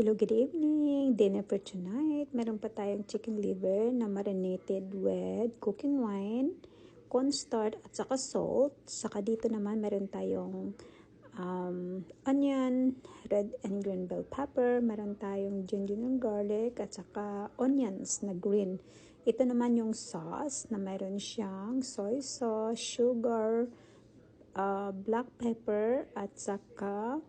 Hello, good evening. Dinner for tonight. Meron pa tayong chicken liver na marinated with cooking wine, cornstarch at saka salt. Saka dito naman meron tayong onion, red and green bell pepper. Meron tayong ginger and garlic at saka onions na green. Ito naman yung sauce na meron siyang soy sauce, sugar, black pepper at saka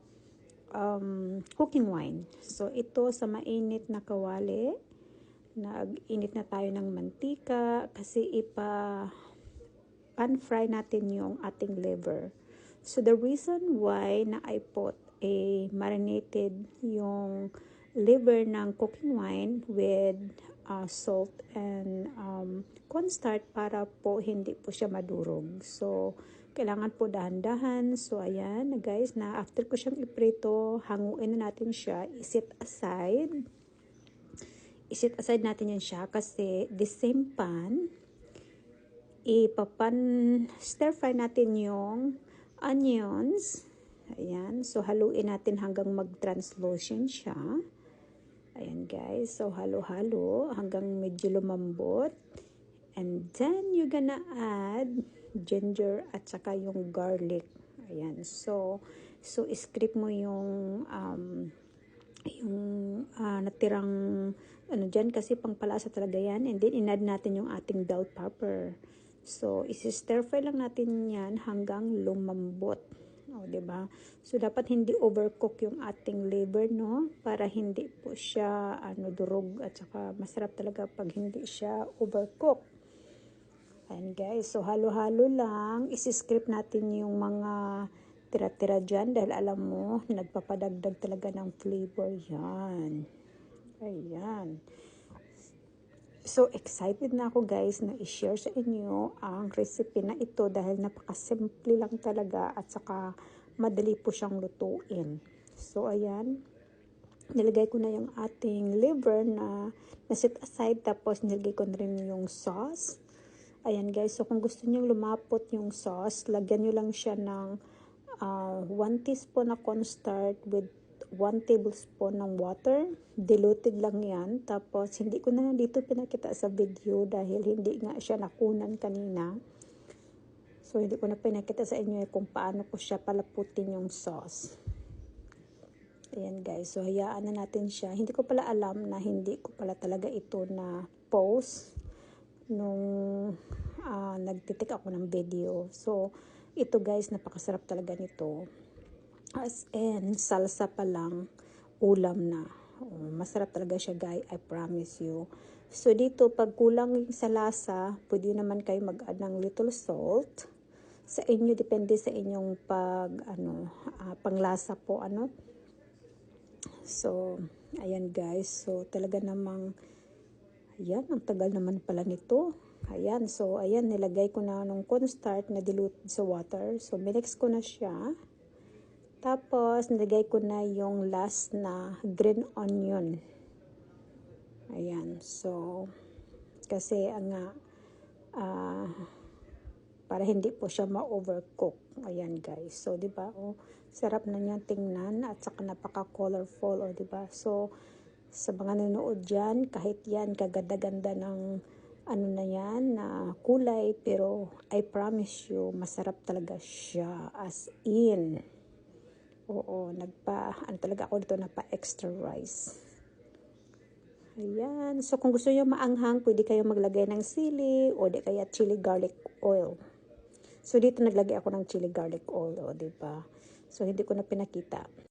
cooking wine. So ito sa mainit na kawali, nag-init na tayo ng mantika kasi pan fry natin yung ating liver. So the reason why na I put a marinated yung liver ng cooking wine with salt and cornstarch para po hindi po siya madurog. So kailangan po dahan-dahan. So ayan guys, na after ko siyang iprito, hanguin na natin siya, iset aside natin yan siya kasi the same pan, stir fry natin yung onions. Ayan, so haluin natin hanggang mag-translucent siya. Ayan guys, so halo-halo hanggang medyo lumambot. And then you're gonna add ginger at saka yung garlic. Ayan, so scrape mo yung natirang ano dyan kasi pangpalasa talaga yan. And then inad natin yung ating bell pepper. So isi-stir fry lang natin yan hanggang lumambot. O, diba? So dapat hindi overcook yung ating liver, no? Para hindi po siya durog at saka masarap talaga pag hindi siya overcook. Ayan guys, so halo-halo lang. Isi-script natin yung mga tira-tira dyan dahil alam mo, nagpapadagdag talaga ng flavor yan. Ayan. So excited na ako guys na i-share sa inyo ang recipe na ito dahil napakasimple lang talaga at saka madali po siyang lutuin. So ayan, nilagay ko na yung ating liver na set aside tapos nilagay ko na rin yung sauce. Ayan guys, so kung gusto niyo lumapot yung sauce, lagyan niyo lang siya ng 1 teaspoon na cornstarch with 1 tablespoon ng water. Diluted lang yan. Tapos, hindi ko na dito pinakita sa video dahil hindi nga siya nakunan kanina. So, hindi ko na pinakita sa inyo kung paano ko siya palaputin yung sauce. Ayan guys, so hayaan na natin siya. Hindi ko pala alam na hindi ko pala talaga ito na post nung nagtitik ako ng video. So, ito guys, napakasarap talaga nito. As in, salsa pa lang, ulam na. Oh, masarap talaga siya guys, I promise you. So, dito, pag kulang sa lasa, pwede naman kayo mag-add ng little salt. Sa inyo, depende sa inyong panglasa po, So, ayan guys. So, talaga namang, ayan, ang tagal naman pala nito. Ayan, so, ayan, nilagay ko na nung cornstarch na diluted sa water. So, minix ko na siya. Tapos, nilagay ko na yung last na green onion. Ayan, so, kasi, para hindi po siya ma-overcook. Ayan, guys. So, diba, sarap na niya tingnan at saka napaka-colorful, diba? So, sa mga nanonood dyan, kahit yan, kaganda-ganda ng na yan, na kulay, pero I promise you, masarap talaga siya, as in. Oo, talaga ako dito, napa-extra rice. Ayan, so kung gusto nyo maanghang, pwede kayo maglagay ng sili, o di kaya chili garlic oil. So, dito naglagay ako ng chili garlic oil, diba? So, hindi ko na pinakita.